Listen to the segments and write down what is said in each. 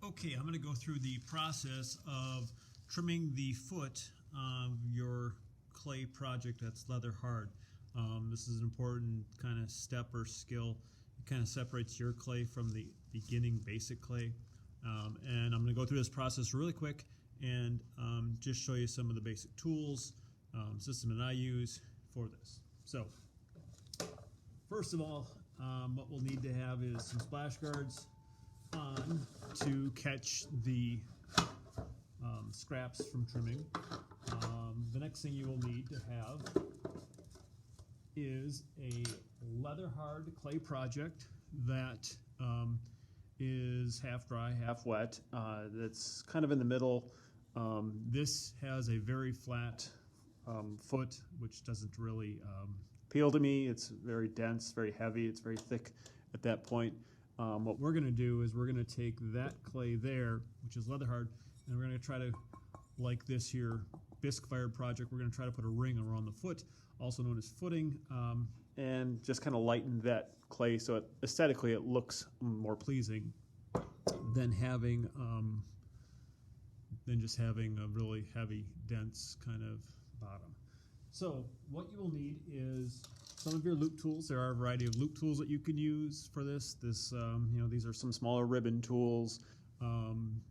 Okay, I'm going to go through the process of trimming the foot of your clay project that's leather hard. This is an important kind of step or skill. It kind of separates your clay from the beginning basic clay. And I'm going to go through this process really quick and just show you some of the basic tools, system that I use for this. So, first of all, what we'll need to have is some splash guards on to catch the scraps from trimming. The next thing you will need to have is a leather hard clay project that is half dry, half wet. That's kind of in the middle. This has a very flat foot, which doesn't really appeal to me. It's very dense, very heavy, it's very thick at that point. What we're going to do is we're going to take that clay there, which is leather hard, and we're going to try to, like this here bisque fired project, we're going to try to put a ring around the foot, also known as footing, and just kind of lighten that clay so aesthetically it looks more pleasing than just having a really heavy, dense kind of bottom. So what you will need is some of your loop tools. There are a variety of loop tools that you can use for this. These are some smaller ribbon tools.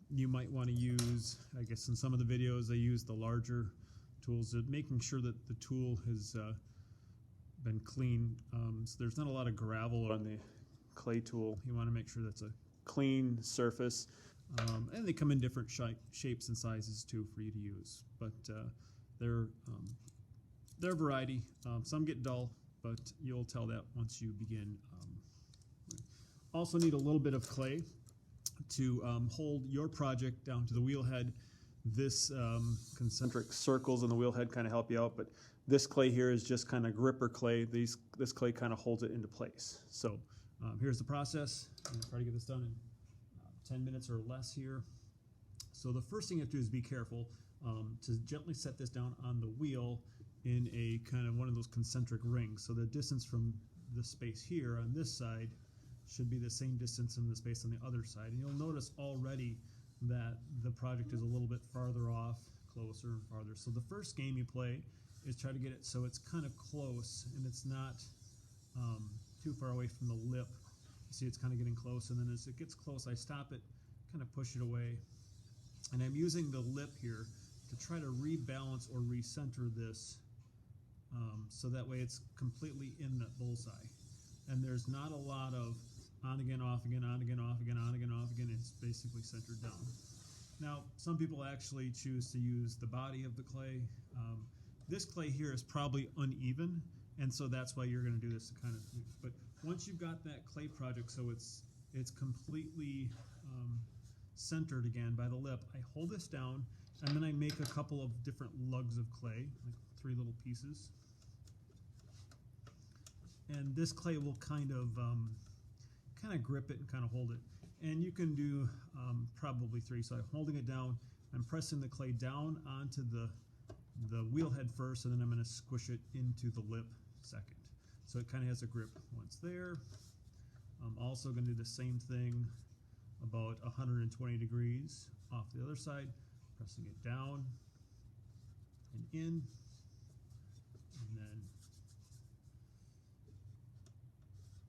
You might want to use, I guess in some of the videos, they use the larger tools, making sure that the tool has been clean. So there's not a lot of gravel on the clay tool. You want to make sure that's a clean surface. And they come in different shapes and sizes too for you to use. But they're a variety. Some get dull, but you'll tell that once you begin. Also need a little bit of clay to hold your project down to the wheel head. This concentric circles in the wheel head kind of help you out, but this clay here is just kind of gripper clay. This clay kind of holds it into place. So here's the process. I'm going to try to get this done in 10 minutes or less here. So the first thing you have to do is be careful to gently set this down on the wheel in a kind of one of those concentric rings. So the distance from the space here on this side should be the same distance in the space on the other side. And you'll notice already that the project is a little bit farther off, closer and farther. So the first game you play is try to get it so it's kind of close and it's not too far away from the lip. You see it's kind of getting close, and then as it gets close I stop it, kind of push it away. And I'm using the lip here to try to rebalance or recenter this so that way it's completely in that bullseye. And there's not a lot of on again, off again, on again, off again, on again, off again. It's basically centered down. Now, some people actually choose to use the body of the clay. This clay here is probably uneven, and so that's why you're going to do this to kind of. But once you've got that clay project so it's completely centered again by the lip, I hold this down, and then I make a couple of different lugs of clay, like 3 little pieces. And this clay will kind of grip it and kind of hold it. And you can do probably 3. So I'm holding it down, I'm pressing the clay down onto the wheel head first, and then I'm going to squish it into the lip second. So it kind of has a grip once there. I'm also going to do the same thing about 120 degrees off the other side, pressing it down and in, and then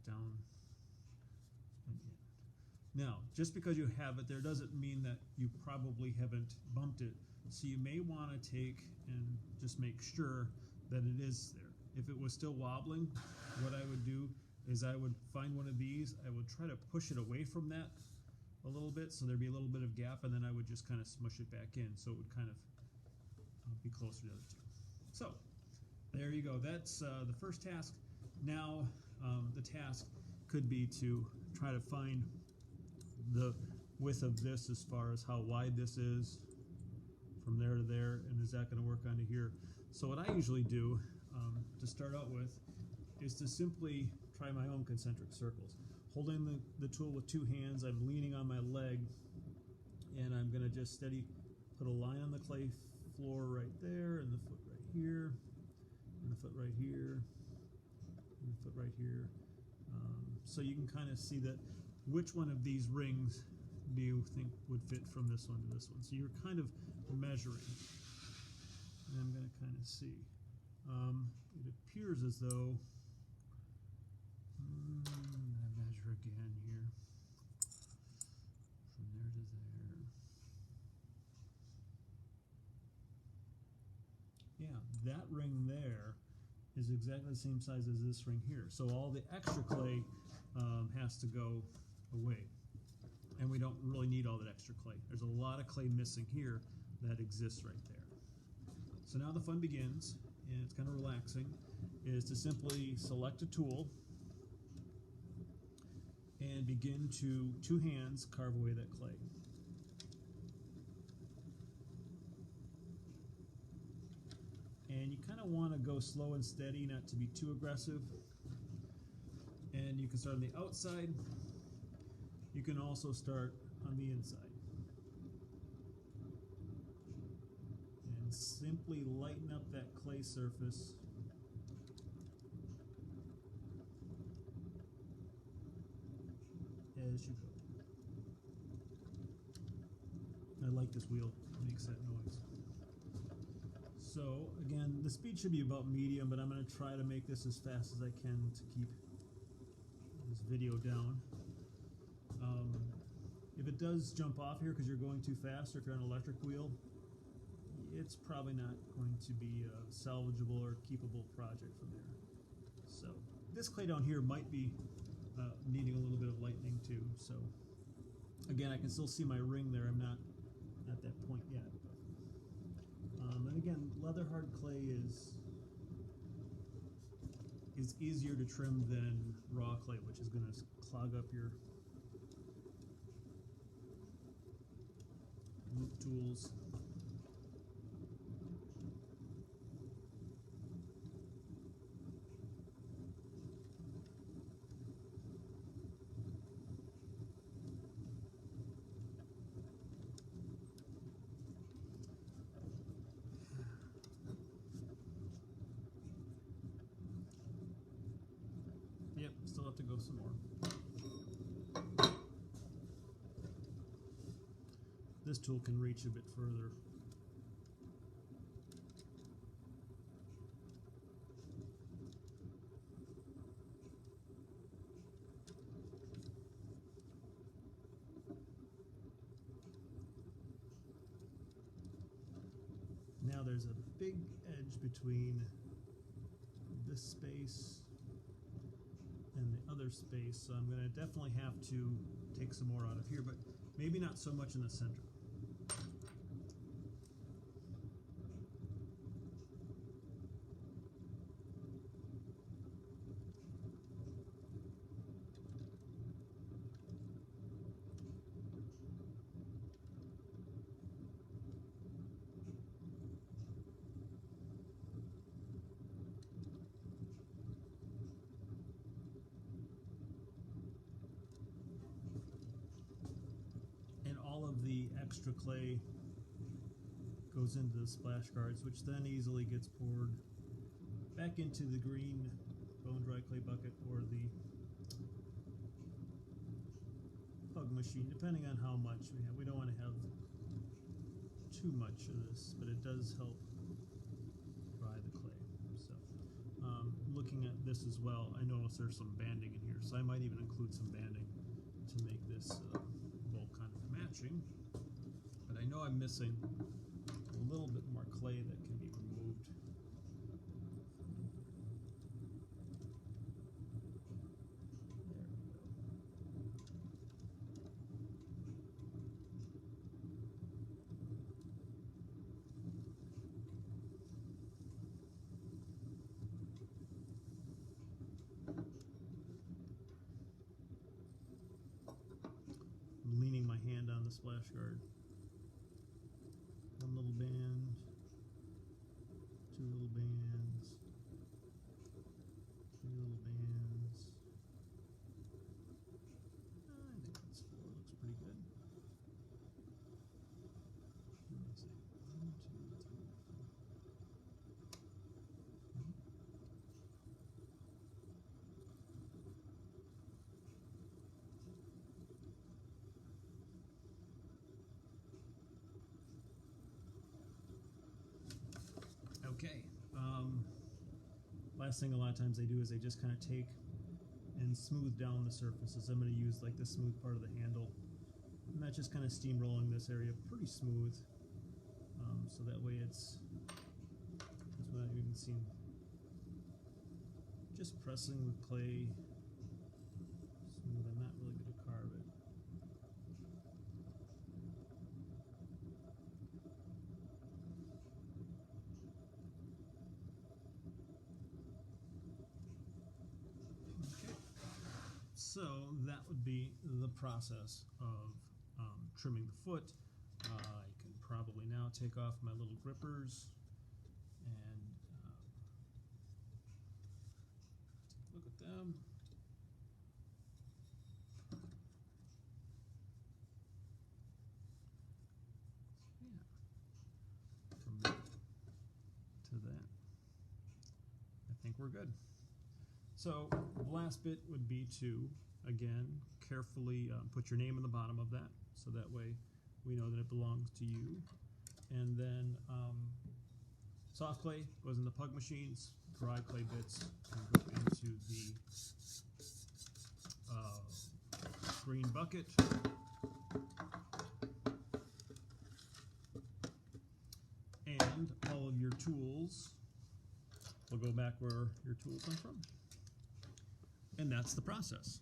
down and in. Now, just because you have it there doesn't mean that you probably haven't bumped it. So you may want to take and just make sure that it is there. If it was still wobbling, what I would do is I would find one of these, I would try to push it away from that a little bit so there'd be a little bit of gap, and then I would just kind of smush it back in so it would kind of be closer to the other two. So there you go. That's the first task. Now the task could be to try to find the width of this as far as how wide this is from there to there, and is that going to work onto here. So what I usually do to start out with is to simply try my own concentric circles. Holding the tool with 2 hands, I'm leaning on my leg, and I'm going to just steady put a line on the clay floor right there, and the foot right here, and the foot right here, and the foot right here. So you can kind of see that which one of these rings do you think would fit from this one to this one? So you're kind of measuring. And I'm going to kind of see. It appears as though, I measure again here, from there to there. Yeah, that ring there is exactly the same size as this ring here. So all the extra clay has to go away. And we don't really need all that extra clay. There's a lot of clay missing here that exists right there. So now the fun begins, and it's kind of relaxing, is to simply select a tool and begin to, two hands, carve away that clay. And you kind of want to go slow and steady, not to be too aggressive. And you can start on the outside. You can also start on the inside. And simply lighten up that clay surface. As you go. I like this wheel, it makes that noise. So again, the speed should be about medium, but I'm going to try to make this as fast as I can to keep this video down. If it does jump off here because you're going too fast, or if you're on an electric wheel, it's probably not going to be a salvageable or keepable project from there. So this clay down here might be needing a little bit of lightening too. So again, I can still see my ring there. I'm not at that point yet. And again, leather hard clay is easier to trim than raw clay, which is going to clog up your loop tools. Yep, still have to go some more. This tool can reach a bit further. Now there's a big edge between this space and the other space, so I'm going to definitely have to take some more out of here, but maybe not so much in the center. The extra clay goes into the splash guards, which then easily gets poured back into the green bone dry clay bucket or the pug machine, depending on how much we have. We don't want to have too much of this, but it does help dry the clay. So looking at this as well, I notice there's some banding in here, so I might even include some banding to make this bowl kind of matching. But I know I'm missing a little bit more clay that can be removed. There we go. I'm leaning my hand on the splash guard. One little band, two little bands, three little bands. I think that's four. Looks pretty good. Let me see. 1, 2, 3, 4. last thing a lot of times they do is they just kind of take and smooth down the surfaces. I'm going to use like the smooth part of the handle, and that's just kind of steamrolling this area pretty smooth, so that way it's without even seeing, just pressing with clay smooth. I'm not really going to carve it. So that would be the process of trimming the foot. I can probably now take off my little grippers and take a look at them. Yeah. From that to that, I think we're good. So the last bit would be to, again, carefully put your name in the bottom of that, so that way we know that it belongs to you. And then soft clay goes in the pug machines. Dry clay bits can go into the green bucket. And all of your tools will go back where your tools come from. And that's the process.